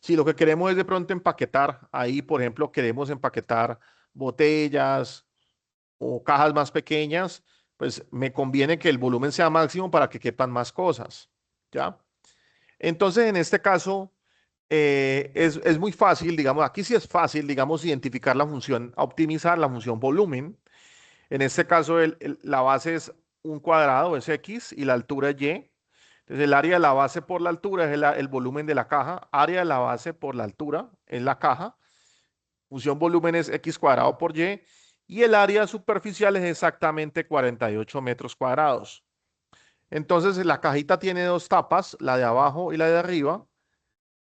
Si lo que queremos es de pronto empaquetar, ahí por ejemplo queremos empaquetar botellas o cajas más pequeñas, pues me conviene que el volumen sea máximo para que quepan más cosas, ¿ya? Entonces en este caso es muy fácil, digamos, aquí sí es fácil, digamos, identificar la función, optimizar la función volumen. En este caso la base es un cuadrado, es X, y la altura es Y. Entonces, el área de la base por la altura es el volumen de la caja. Área de la base por la altura es la caja. Función volumen es X cuadrado por Y. Y el área superficial es exactamente 48 metros cuadrados. Entonces, la cajita tiene dos tapas, la de abajo y la de arriba.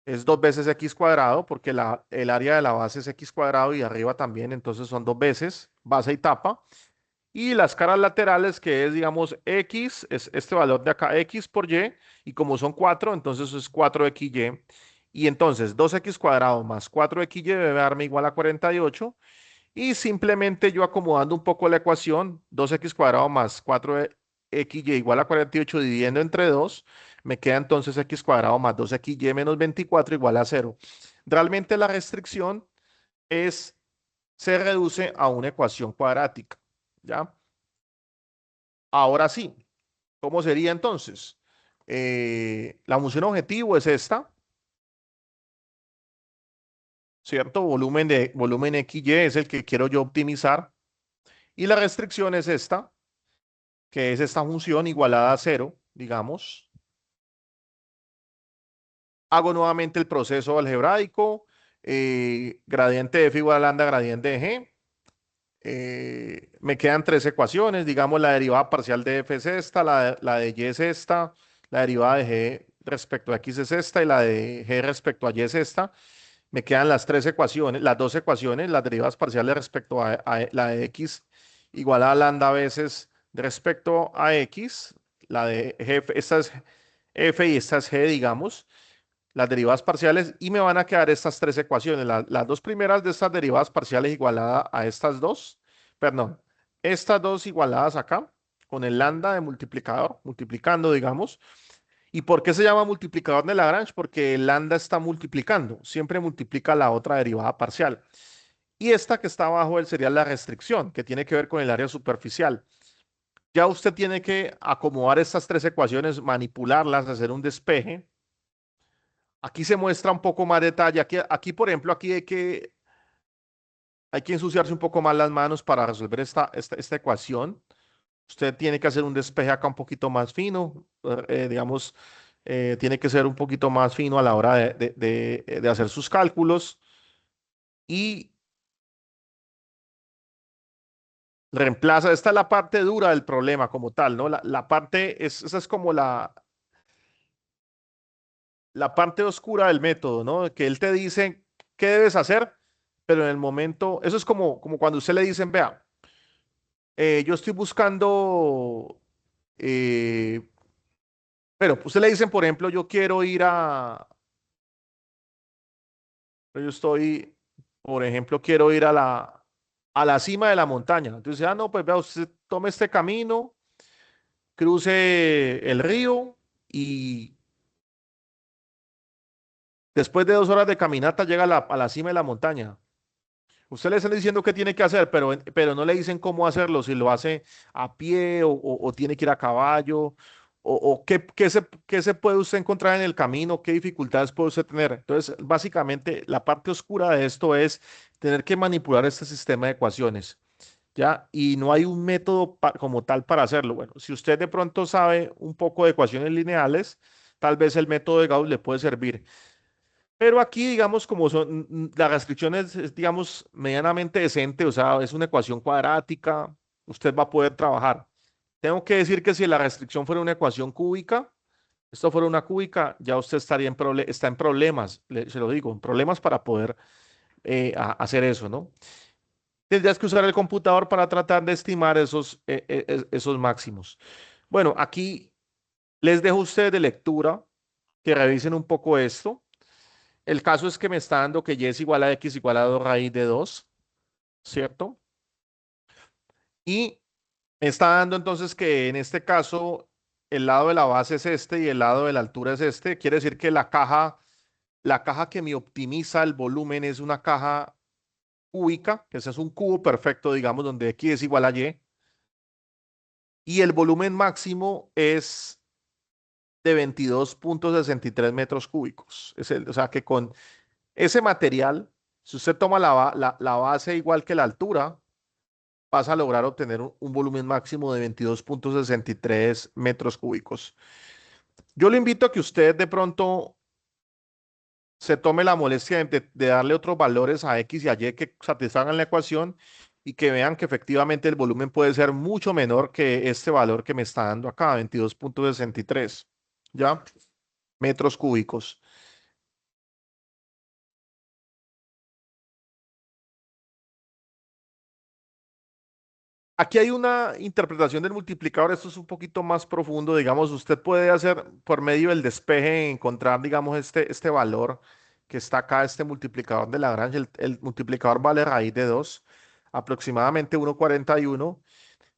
Es dos veces X cuadrado, porque el área de la base es X cuadrado y arriba también. Entonces, son dos veces base y tapa. Y las caras laterales, que es, digamos, X, es este valor de acá, X por y como son 4 entonces es 4XY. Y entonces 2X cuadrado más 4XY debe darme igual a 48. Y simplemente yo acomodando un poco la ecuación, 2X cuadrado más 4XY igual a 48 dividiendo entre 2 me queda entonces X cuadrado más 2XY menos 24 igual a 0. Realmente la restricción es, se reduce a una ecuación cuadrática, ¿ya? Ahora sí, ¿cómo sería entonces? La función objetivo es esta, ¿cierto? Volumen XY es el que quiero yo optimizar. Y la restricción es esta, que es esta función igualada a cero, digamos. Hago nuevamente el proceso algebraico, gradiente de f igual a lambda gradiente de g. Me quedan tres ecuaciones, digamos, la derivada parcial de f es esta, la de y es esta, la derivada de g respecto a x es esta y la de g respecto a y es esta. Me quedan las tres ecuaciones, las dos ecuaciones, las derivadas parciales respecto a la de x igual a lambda veces respecto a x, la de g, esta es f y esta es g, digamos, las derivadas parciales, y me van a quedar estas tres ecuaciones. Las dos primeras de estas derivadas parciales igualadas a estas dos, perdón, estas dos igualadas acá, con el lambda de multiplicador, multiplicando, digamos. ¿Y por qué se llama multiplicador de Lagrange? Porque el lambda está multiplicando, siempre multiplica la otra derivada parcial. Y esta que está abajo sería la restricción, que tiene que ver con el área superficial. Ya usted tiene que acomodar estas tres ecuaciones, manipularlas, hacer un despeje. Aquí se muestra un poco más detalle. Aquí por ejemplo, aquí hay que ensuciarse un poco más las manos para resolver esta ecuación. Usted tiene que hacer un despeje acá un poquito más fino, digamos, tiene que ser un poquito más fino a la hora de hacer sus cálculos y reemplaza, esta es la parte dura del problema como tal, ¿no? La parte, esa es como la parte oscura del método, ¿no? Que él te dice, ¿qué debes hacer? pero en el momento, eso es como cuando usted le dicen, vea, yo estoy buscando, eh, pero usted le dicen, por ejemplo, yo quiero ir yo estoy, por ejemplo, quiero ir a la cima de la montaña. Entonces, no, pues vea, usted tome este camino, cruce el río y después de 2 horas de caminata llega a la cima de la montaña. Usted le están diciendo qué tiene que hacer, pero no le dicen cómo hacerlo, si lo hace a pie o tiene que ir a caballo, o qué se puede usted encontrar en el camino, qué dificultades puede usted tener. Entonces, básicamente, la parte oscura de esto es tener que manipular este sistema de ecuaciones, ¿ya? Y no hay un método como tal para hacerlo. Bueno, si usted de pronto sabe un poco de ecuaciones lineales, tal vez el método de Gauss le puede servir. Pero aquí, digamos, como la restricción es, digamos, medianamente decente, o sea, es una ecuación cuadrática, usted va a poder trabajar. Tengo que decir que si la restricción fuera una ecuación cúbica, esto fuera una cúbica, ya usted está en problemas, se lo digo, en problemas para poder hacer eso, ¿no? Tendrías que usar el computador para tratar de estimar esos máximos. Bueno, aquí les dejo a ustedes de lectura que revisen un poco esto. El caso es que me está dando que y es igual a x igual a 2 raíz de 2, ¿cierto? Y me está dando entonces que en este caso el lado de la base es este y el lado de la altura es este. Quiere decir que la caja que me optimiza el volumen es una caja cúbica, que ese es un cubo perfecto, digamos, donde x es igual a y. Y el volumen máximo es de 22,63 metros cúbicos. O sea que con ese material, si usted toma la base igual que la altura, vas a lograr obtener un volumen máximo de 22,63 metros cúbicos. Yo le invito a que usted de pronto se tome la molestia de darle otros valores a X y a Y que satisfagan la ecuación y que vean que efectivamente el volumen puede ser mucho menor que este valor que me está dando acá, 22,63, ¿ya? Metros cúbicos. Aquí hay una interpretación del multiplicador, esto es un poquito más profundo, digamos, usted puede hacer por medio del despeje, encontrar, digamos, este valor que está acá, este multiplicador de Lagrange, el multiplicador vale raíz de 2, aproximadamente 1,41.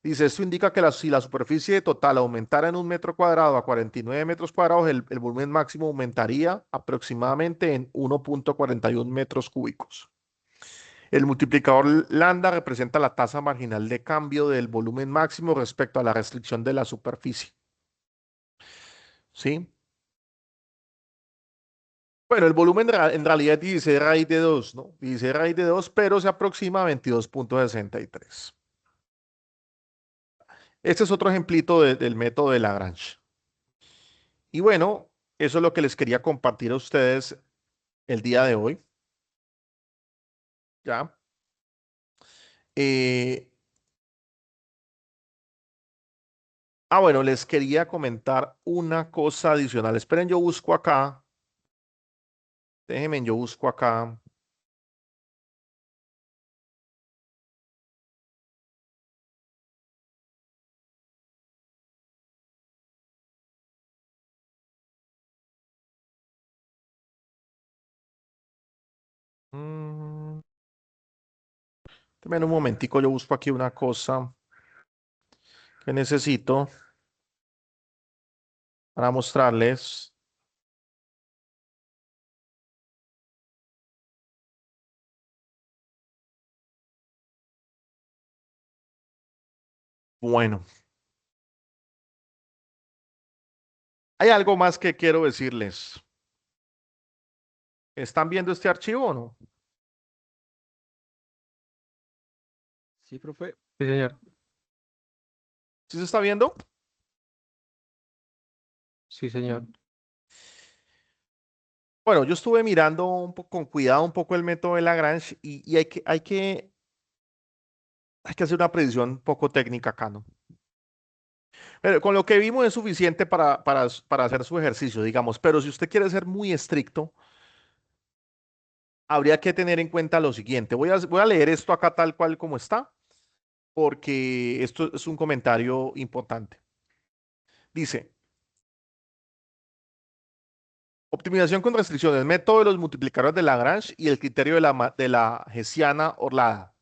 Dice, esto indica que si la superficie total aumentara en 1 metro cuadrado a 49 metros cuadrados, el volumen máximo aumentaría aproximadamente en 1,41 metros cúbicos. El multiplicador lambda representa la tasa marginal de cambio del volumen máximo respecto a la restricción de la superficie. ¿Sí? Bueno, el volumen en realidad es 16 raíz de 2, ¿no? 16 raíz de 2, pero se aproxima a 22,63. Este es otro ejemplito del método de Lagrange. Y bueno, eso es lo que les quería compartir a ustedes el día de hoy. ¿Ya? Eh, bueno, les quería comentar una cosa adicional. Esperen, yo busco acá. Déjenme, yo busco acá. Mm, Deme un momentico, yo busco aquí una cosa que necesito para mostrarles. Bueno, hay algo más que quiero decirles. ¿Están viendo este archivo o no? Sí, profe. Sí, señor. ¿Sí se está viendo? Sí, señor. Bueno, yo estuve mirando con cuidado un poco el método de Lagrange y hay que hacer una predicción un poco técnica acá, ¿no? Pero con lo que vimos es suficiente para hacer su ejercicio, digamos. Pero si usted quiere ser muy estricto, habría que tener en cuenta lo siguiente. Voy a leer esto acá tal cual como está, porque esto es un comentario importante. Dice, optimización con restricciones, método de los multiplicadores de Lagrange y el criterio de la Hessiana orlada.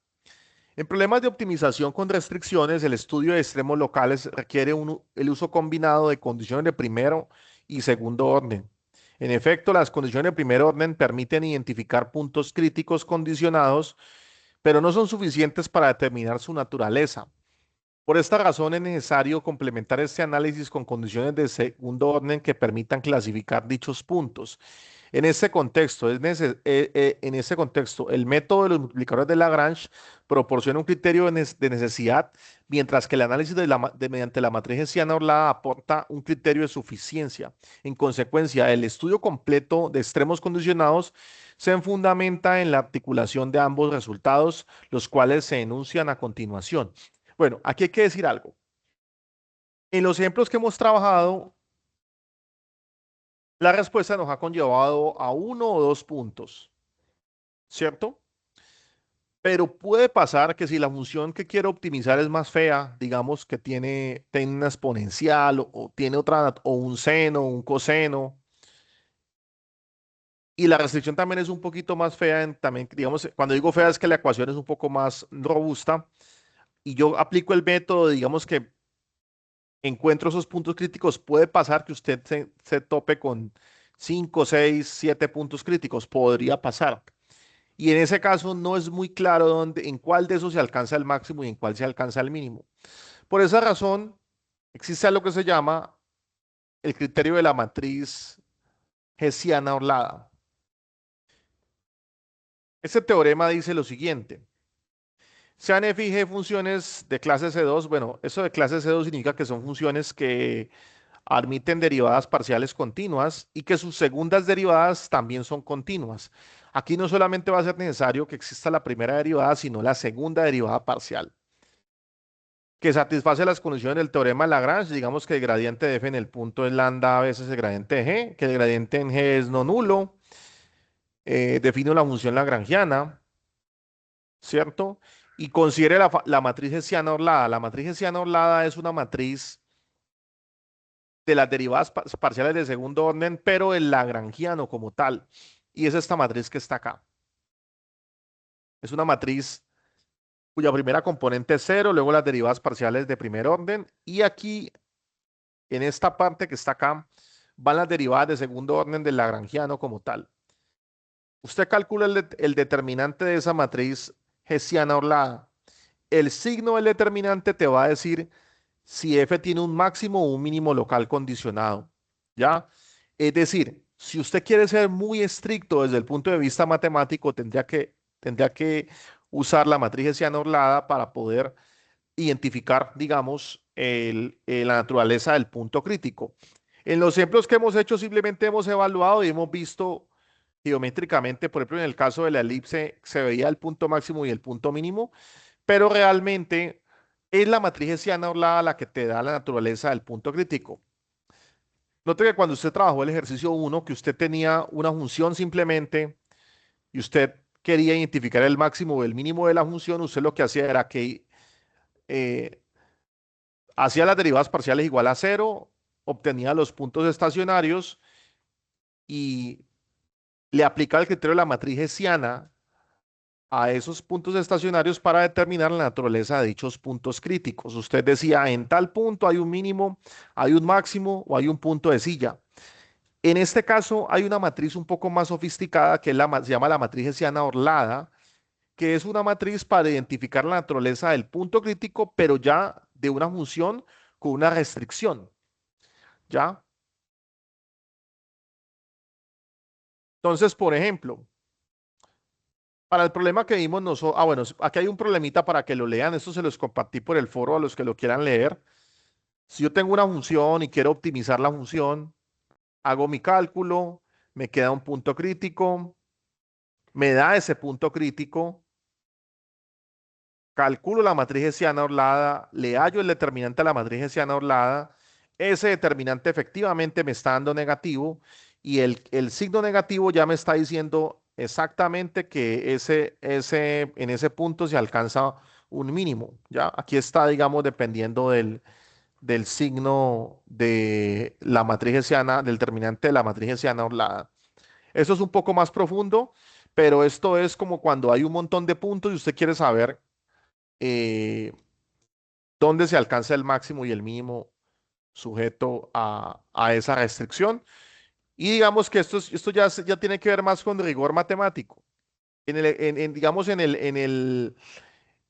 En problemas de optimización con restricciones, el estudio de extremos locales requiere el uso combinado de condiciones de primero y segundo orden. En efecto, las condiciones de primer orden permiten identificar puntos críticos condicionados, pero no son suficientes para determinar su naturaleza. Por esta razón es necesario complementar este análisis con condiciones de segundo orden que permitan clasificar dichos puntos. En este contexto, el método de los multiplicadores de Lagrange proporciona un criterio de necesidad, mientras que el análisis mediante la matriz hessiana orlada aporta un criterio de suficiencia. En consecuencia, el estudio completo de extremos condicionados se fundamenta en la articulación de ambos resultados, los cuales se enuncian a continuación. Bueno, aquí hay que decir algo. En los ejemplos que hemos trabajado, la respuesta nos ha conllevado a 1 o 2 puntos, ¿cierto? Pero puede pasar que si la función que quiero optimizar es más fea, digamos que tiene una exponencial o tiene otra, o un seno, un coseno, y la restricción también es un poquito más fea, también, digamos, cuando digo fea es que la ecuación es un poco más robusta, y yo aplico el método, digamos que encuentro esos puntos críticos, puede pasar que usted se tope con 5, 6, 7 puntos críticos, podría pasar. Y en ese caso no es muy claro en cuál de esos se alcanza el máximo y en cuál se alcanza el mínimo. Por esa razón, existe lo que se llama el criterio de la matriz hessiana orlada. Este teorema dice lo siguiente. Sean f y g funciones de clase C2. Bueno, eso de clase C2 significa que son funciones que admiten derivadas parciales continuas y que sus segundas derivadas también son continuas. Aquí no solamente va a ser necesario que exista la primera derivada, sino la segunda derivada parcial, que satisface las condiciones del teorema de Lagrange. Digamos que el gradiente de f en el punto es lambda a veces el gradiente de g, que el gradiente en g es no nulo. Define la función lagrangiana, ¿cierto? Y considere la matriz hessiana orlada. La matriz hessiana orlada es una matriz de las derivadas parciales de segundo orden, pero el lagrangiano como tal. Y es esta matriz que está acá. Es una matriz cuya primera componente es cero, luego las derivadas parciales de primer orden, y aquí, en esta parte que está acá, van las derivadas de segundo orden del lagrangiano como tal. Usted calcula el determinante de esa matriz hessiana orlada. El signo del determinante te va a decir si f tiene un máximo o un mínimo local condicionado, ¿ya? Es decir, si usted quiere ser muy estricto desde el punto de vista matemático, tendría que usar la matriz hessiana orlada para poder identificar, digamos, la naturaleza del punto crítico. En los ejemplos que hemos hecho, simplemente hemos evaluado y hemos visto geométricamente, por ejemplo, en el caso de la elipse, se veía el punto máximo y el punto mínimo, pero realmente es la matriz hessiana orlada la que te da la naturaleza del punto crítico. Note que cuando usted trabajó el ejercicio 1, que usted tenía una función simplemente y usted quería identificar el máximo o el mínimo de la función, usted lo que hacía era que eh, hacía las derivadas parciales igual a cero, obtenía los puntos estacionarios y le aplicaba el criterio de la matriz hessiana a esos puntos estacionarios para determinar la naturaleza de dichos puntos críticos. Usted decía, en tal punto hay un mínimo, hay un máximo o hay un punto de silla. En este caso hay una matriz un poco más sofisticada que se llama la matriz hessiana orlada, que es una matriz para identificar la naturaleza del punto crítico, pero ya de una función con una restricción. ¿Ya? Entonces, por ejemplo, para el problema que vimos nosotros, bueno, aquí hay un problemita para que lo lean, esto se los compartí por el foro a los que lo quieran leer. Si yo tengo una función y quiero optimizar la función, hago mi cálculo, me queda un punto crítico, me da ese punto crítico, calculo la matriz hessiana orlada, le hallo el determinante a la matriz hessiana orlada, ese determinante efectivamente me está dando negativo y el signo negativo ya me está diciendo exactamente que en ese punto se alcanza un mínimo, ¿ya? Aquí está, digamos, dependiendo del signo de la matriz hessiana, del determinante de la matriz hessiana orlada. Esto es un poco más profundo, pero esto es como cuando hay un montón de puntos y usted quiere saber eh, dónde se alcanza el máximo y el mínimo sujeto a esa restricción. Y digamos que esto ya tiene que ver más con rigor matemático. Digamos, en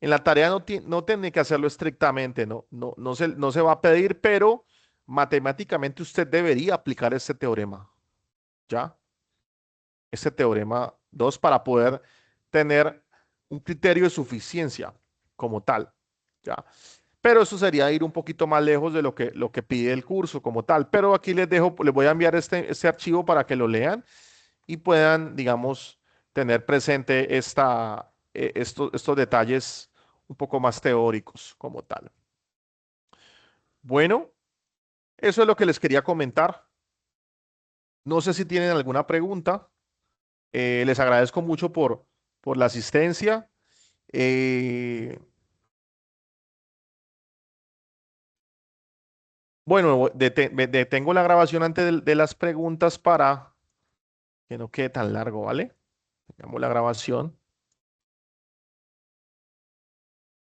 la tarea no tiene que hacerlo estrictamente, no se va a pedir, pero matemáticamente usted debería aplicar este teorema, ¿ya? Este teorema 2 para poder tener un criterio de suficiencia como tal, ¿ya? Pero eso sería ir un poquito más lejos de lo que pide el curso como tal. Pero aquí les dejo, les voy a enviar este archivo para que lo lean y puedan, digamos, tener presente estos detalles un poco más teóricos como tal. Bueno, eso es lo que les quería comentar. No sé si tienen alguna pregunta. Les agradezco mucho por la asistencia. Eh, bueno, detengo la grabación antes de las preguntas para que no quede tan largo, ¿vale? Dejamos la grabación.